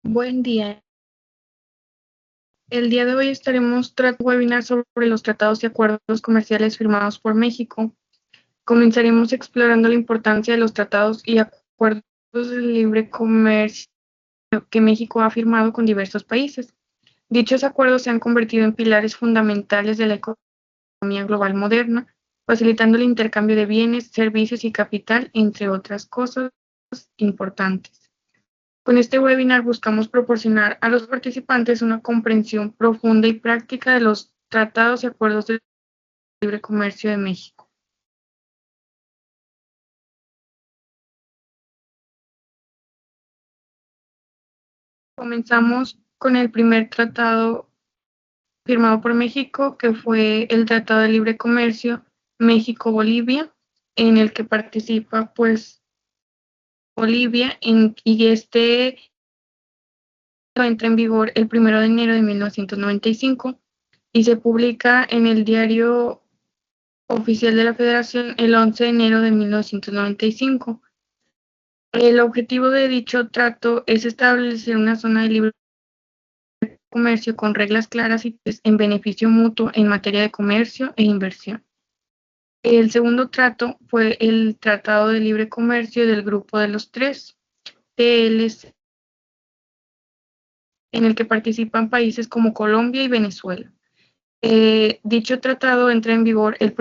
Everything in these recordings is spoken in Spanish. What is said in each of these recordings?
Buen día. El día de hoy estaremos tratando un webinar sobre los tratados y acuerdos comerciales firmados por México. Comenzaremos explorando la importancia de los tratados y acuerdos de libre comercio que México ha firmado con diversos países. Dichos acuerdos se han convertido en pilares fundamentales de la economía global moderna, facilitando el intercambio de bienes, servicios y capital, entre otras cosas importantes. Con este webinar buscamos proporcionar a los participantes una comprensión profunda y práctica de los tratados y acuerdos de libre comercio de México. Comenzamos con el primer tratado firmado por México, que fue el Tratado de Libre Comercio México-Bolivia, en el que participa pues Bolivia, y este entra en vigor el 1 de enero de 1995 y se publica en el Diario Oficial de la Federación el 11 de enero de 1995. El objetivo de dicho trato es establecer una zona de libre comercio con reglas claras y en beneficio mutuo en materia de comercio e inversión. El segundo trato fue el Tratado de Libre Comercio del Grupo de los Tres, TLC, en el que participan países como Colombia y Venezuela. Dicho tratado entra en vigor el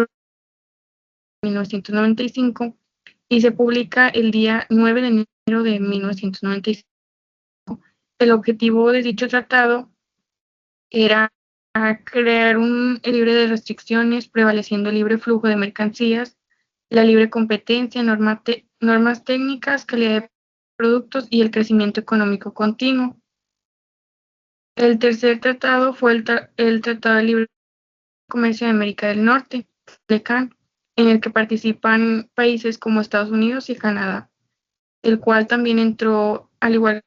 1995 y se publica el día 9 de enero de 1995. El objetivo de dicho tratado era crear un libre de restricciones, prevaleciendo el libre flujo de mercancías, la libre competencia, normas técnicas, calidad de productos y el crecimiento económico continuo. El tercer tratado fue el Tratado de Libre Comercio de América del Norte, TLCAN, en el que participan países como Estados Unidos y Canadá, el cual también entró, al igual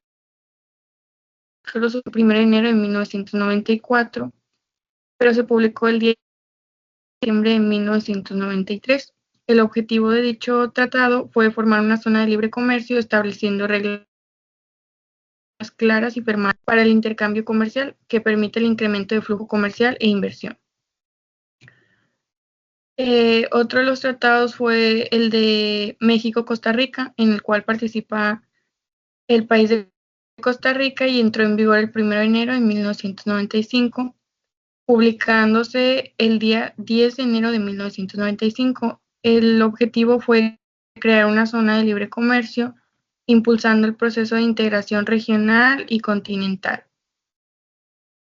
que el 1 de enero de 1994, pero se publicó el 10 de diciembre de 1993. El objetivo de dicho tratado fue formar una zona de libre comercio, estableciendo reglas claras y permanentes para el intercambio comercial que permite el incremento de flujo comercial e inversión. Otro de los tratados fue el de México-Costa Rica, en el cual participa el país de Costa Rica y entró en vigor el 1 de enero de 1995, publicándose el día 10 de enero de 1995. El objetivo fue crear una zona de libre comercio, impulsando el proceso de integración regional y continental.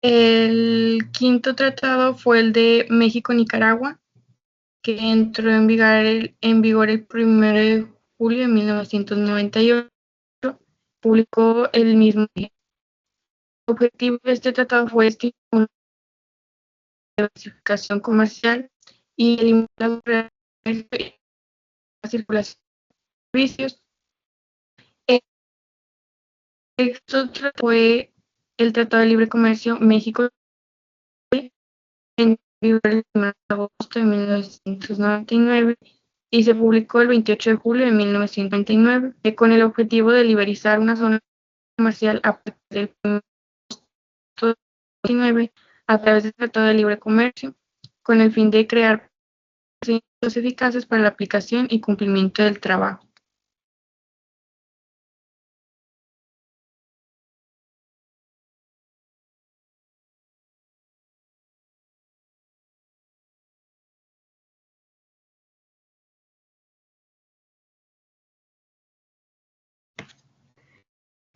El quinto tratado fue el de México-Nicaragua, que entró en vigor el 1 de julio de 1998, publicó el mismo día. El objetivo de este tratado fue estimular la diversificación comercial y eliminar la circulación de servicios. Esto fue el Tratado de Libre Comercio México en vigor el 1 de agosto de 1999 y se publicó el 28 de julio de 1999 con el objetivo de liberalizar una zona comercial a partir del 1 de agosto de 1999 a través del Tratado de Libre Comercio, con el fin de crear procedimientos eficaces para la aplicación y cumplimiento del trabajo.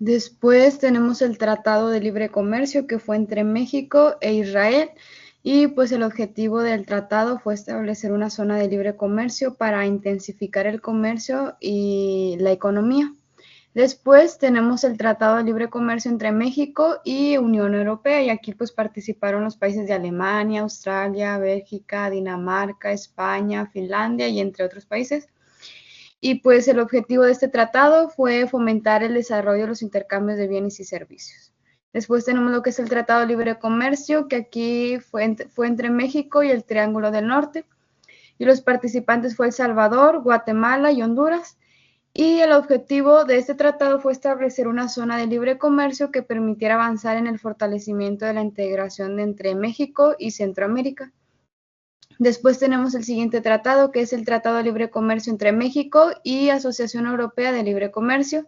Después tenemos el Tratado de Libre Comercio, que fue entre México e Israel, y pues el objetivo del tratado fue establecer una zona de libre comercio para intensificar el comercio y la economía. Después tenemos el Tratado de Libre Comercio entre México y Unión Europea, y aquí pues participaron los países de Alemania, Australia, Bélgica, Dinamarca, España, Finlandia y entre otros países. Y pues el objetivo de este tratado fue fomentar el desarrollo de los intercambios de bienes y servicios. Después tenemos lo que es el Tratado de Libre Comercio, que aquí fue entre México y el Triángulo del Norte. Y los participantes fue El Salvador, Guatemala y Honduras. Y el objetivo de este tratado fue establecer una zona de libre comercio que permitiera avanzar en el fortalecimiento de la integración entre México y Centroamérica. Después tenemos el siguiente tratado, que es el Tratado de Libre Comercio entre México y Asociación Europea de Libre Comercio.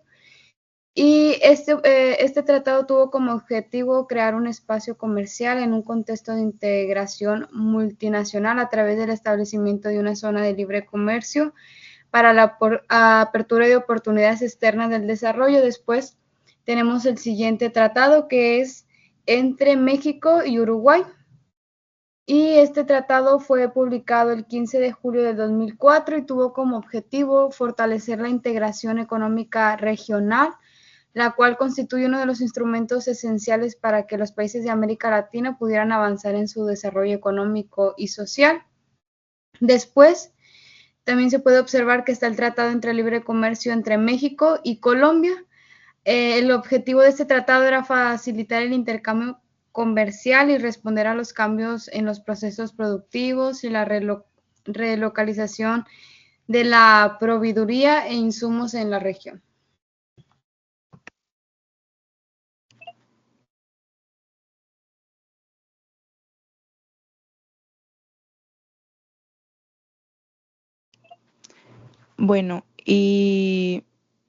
Y este tratado tuvo como objetivo crear un espacio comercial en un contexto de integración multinacional a través del establecimiento de una zona de libre comercio para la apertura de oportunidades externas del desarrollo. Después tenemos el siguiente tratado, que es entre México y Uruguay. Y este tratado fue publicado el 15 de julio de 2004 y tuvo como objetivo fortalecer la integración económica regional, la cual constituye uno de los instrumentos esenciales para que los países de América Latina pudieran avanzar en su desarrollo económico y social. Después, también se puede observar que está el Tratado entre Libre Comercio entre México y Colombia. El objetivo de este tratado era facilitar el intercambio comercial y responder a los cambios en los procesos productivos y la relocalización de la proveeduría e insumos en la región. Bueno, y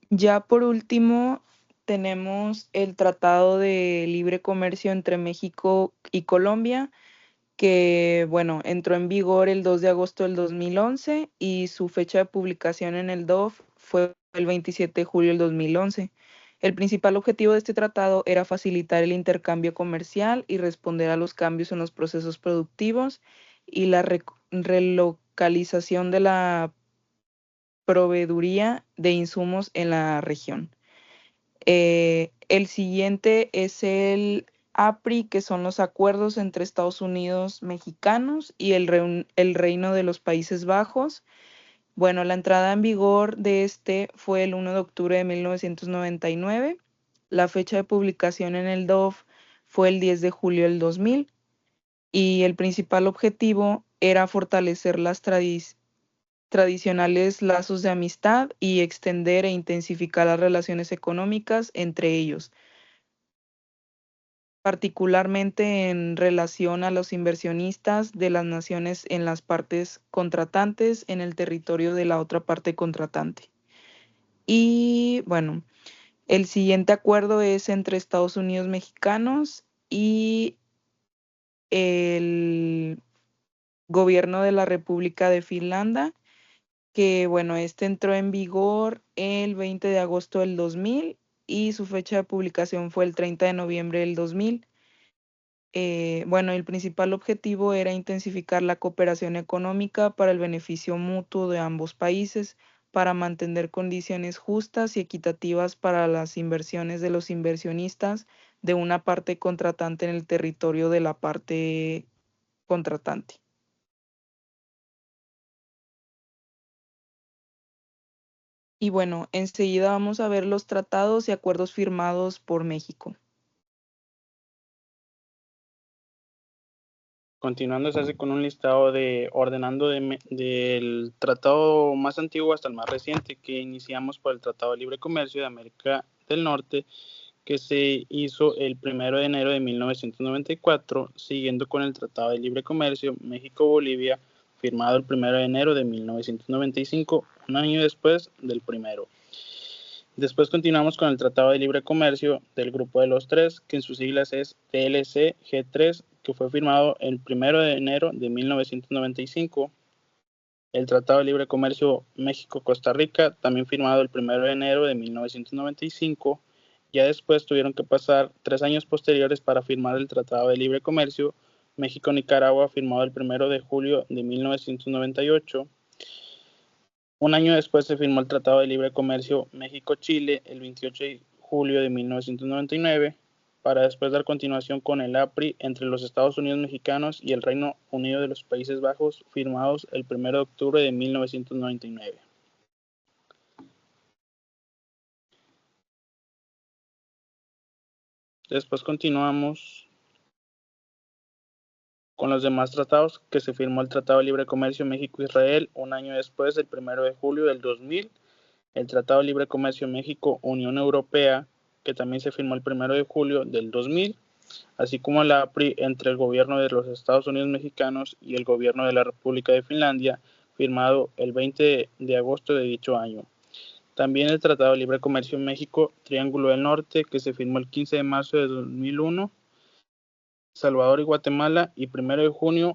ya por último tenemos el Tratado de Libre Comercio entre México y Colombia, que, bueno, entró en vigor el 2 de agosto del 2011 y su fecha de publicación en el DOF fue el 27 de julio del 2011. El principal objetivo de este tratado era facilitar el intercambio comercial y responder a los cambios en los procesos productivos y la relocalización de la proveeduría de insumos en la región. El siguiente es el APRI, que son los acuerdos entre Estados Unidos mexicanos y el Reino de los Países Bajos. Bueno, la entrada en vigor de este fue el 1 de octubre de 1999. La fecha de publicación en el DOF fue el 10 de julio del 2000 y el principal objetivo era fortalecer las tradicionales lazos de amistad y extender e intensificar las relaciones económicas entre ellos, particularmente en relación a los inversionistas de las naciones en las partes contratantes en el territorio de la otra parte contratante. Y bueno, el siguiente acuerdo es entre Estados Unidos mexicanos y el gobierno de la República de Finlandia, que bueno, este entró en vigor el 20 de agosto del 2000 y su fecha de publicación fue el 30 de noviembre del 2000. Bueno, el principal objetivo era intensificar la cooperación económica para el beneficio mutuo de ambos países, para mantener condiciones justas y equitativas para las inversiones de los inversionistas de una parte contratante en el territorio de la parte contratante. Y bueno, enseguida vamos a ver los tratados y acuerdos firmados por México. Continuando, se hace con un listado ordenando del tratado más antiguo hasta el más reciente, que iniciamos por el Tratado de Libre Comercio de América del Norte, que se hizo el 1 de enero de 1994, siguiendo con el Tratado de Libre Comercio México-Bolivia, firmado el 1 de enero de 1995, un año después del primero. Después continuamos con el Tratado de Libre Comercio del Grupo de los Tres, que en sus siglas es TLC-G3, que fue firmado el 1 de enero de 1995. El Tratado de Libre Comercio México-Costa Rica, también firmado el 1 de enero de 1995. Ya después tuvieron que pasar 3 años posteriores para firmar el Tratado de Libre Comercio México-Nicaragua, firmado el 1 de julio de 1998. Un año después se firmó el Tratado de Libre Comercio México-Chile el 28 de julio de 1999, para después dar continuación con el APRI entre los Estados Unidos mexicanos y el Reino Unido de los Países Bajos, firmados el 1 de octubre de 1999. Después continuamos con los demás tratados, que se firmó el Tratado de Libre Comercio México-Israel un año después, el 1 de julio del 2000. el Tratado de Libre Comercio México-Unión Europea, que también se firmó el 1 de julio del 2000, así como la APRI entre el gobierno de los Estados Unidos mexicanos y el gobierno de la República de Finlandia, firmado el 20 de agosto de dicho año. También el Tratado de Libre Comercio México-Triángulo del Norte, que se firmó el 15 de marzo de 2001, Salvador y Guatemala, y 1 de junio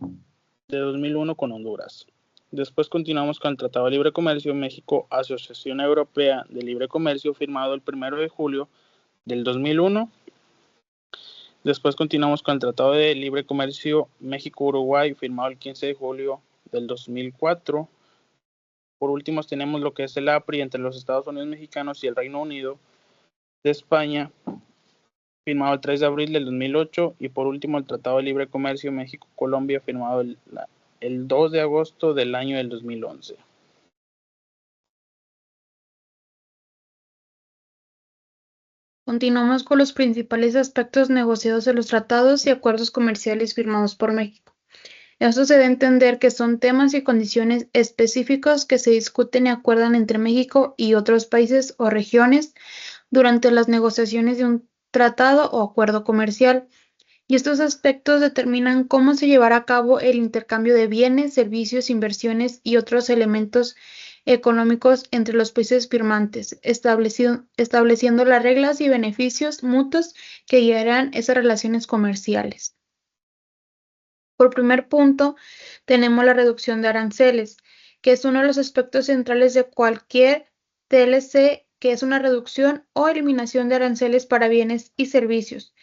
de 2001 con Honduras. Después continuamos con el Tratado de Libre Comercio México-Asociación Europea de Libre Comercio, firmado el 1 de julio del 2001. Después continuamos con el Tratado de Libre Comercio México-Uruguay, firmado el 15 de julio del 2004. Por último tenemos lo que es el APRI entre los Estados Unidos mexicanos y el Reino Unido de España, firmado el 3 de abril del 2008. Y por último el Tratado de Libre Comercio México-Colombia, firmado el 2 de agosto del año del 2011. Continuamos con los principales aspectos negociados de los tratados y acuerdos comerciales firmados por México. Esto se debe entender que son temas y condiciones específicos que se discuten y acuerdan entre México y otros países o regiones durante las negociaciones de un tratado o acuerdo comercial. Y estos aspectos determinan cómo se llevará a cabo el intercambio de bienes, servicios, inversiones y otros elementos económicos entre los países firmantes, estableciendo las reglas y beneficios mutuos que guiarán esas relaciones comerciales. Por primer punto, tenemos la reducción de aranceles, que es uno de los aspectos centrales de cualquier TLC, que es una reducción o eliminación de aranceles para bienes y servicios,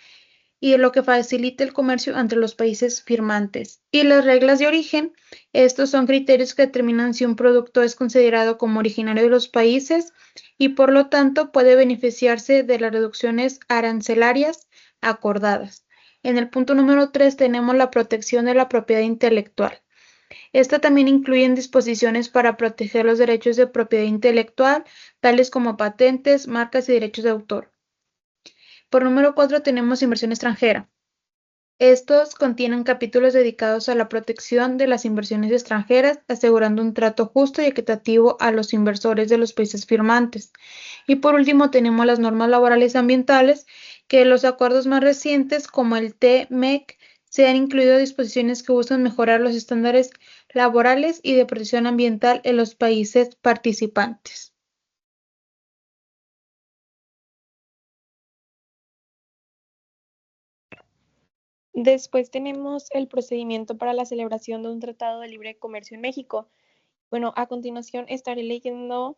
y de lo que facilita el comercio entre los países firmantes. Y las reglas de origen, estos son criterios que determinan si un producto es considerado como originario de los países y por lo tanto puede beneficiarse de las reducciones arancelarias acordadas. En el punto número 3 tenemos la protección de la propiedad intelectual. Esta también incluye disposiciones para proteger los derechos de propiedad intelectual, tales como patentes, marcas y derechos de autor. Por número 4 tenemos inversión extranjera. Estos contienen capítulos dedicados a la protección de las inversiones extranjeras, asegurando un trato justo y equitativo a los inversores de los países firmantes. Y por último tenemos las normas laborales y ambientales, que en los acuerdos más recientes, como el TMEC, se han incluido disposiciones que buscan mejorar los estándares laborales y de protección ambiental en los países participantes. Después tenemos el procedimiento para la celebración de un tratado de libre comercio en México. Bueno, a continuación estaré leyendo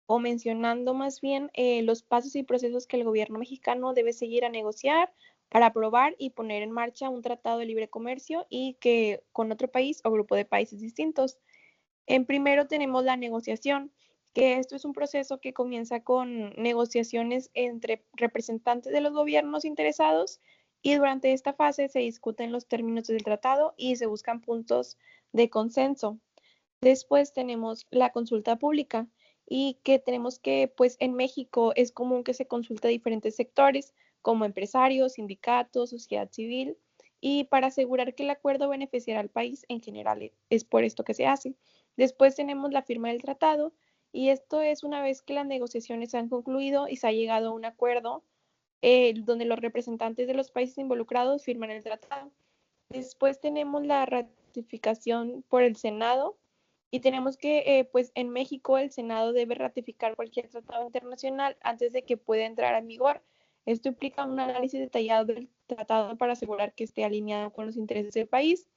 o mencionando más bien los pasos y procesos que el gobierno mexicano debe seguir a negociar para aprobar y poner en marcha un tratado de libre comercio y que con otro país o grupo de países distintos. En primero tenemos la negociación, que esto es un proceso que comienza con negociaciones entre representantes de los gobiernos interesados y durante esta fase se discuten los términos del tratado y se buscan puntos de consenso. Después tenemos la consulta pública y que tenemos que, pues en México es común que se consulte a diferentes sectores como empresarios, sindicatos, sociedad civil y para asegurar que el acuerdo beneficiará al país en general. Es por esto que se hace. Después tenemos la firma del tratado y esto es una vez que las negociaciones han concluido y se ha llegado a un acuerdo donde los representantes de los países involucrados firman el tratado. Después tenemos la ratificación por el Senado y tenemos que, pues en México el Senado debe ratificar cualquier tratado internacional antes de que pueda entrar en vigor. Esto implica un análisis detallado del tratado para asegurar que esté alineado con los intereses del país.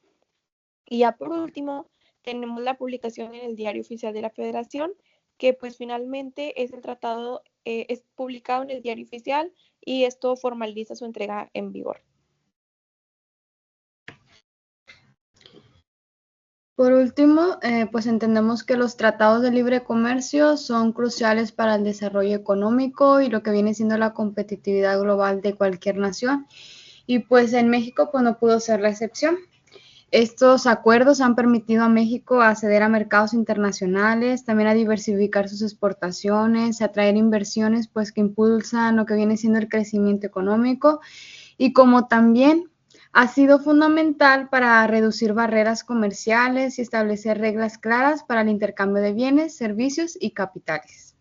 Y ya por último, tenemos la publicación en el Diario Oficial de la Federación, que pues finalmente es el tratado, es publicado en el Diario Oficial y esto formaliza su entrega en vigor. Por último, pues entendemos que los tratados de libre comercio son cruciales para el desarrollo económico y lo que viene siendo la competitividad global de cualquier nación. Y pues en México pues no pudo ser la excepción. Estos acuerdos han permitido a México acceder a mercados internacionales, también a diversificar sus exportaciones, a atraer inversiones pues que impulsan lo que viene siendo el crecimiento económico y como también ha sido fundamental para reducir barreras comerciales y establecer reglas claras para el intercambio de bienes, servicios y capitales.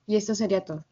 Y esto sería todo.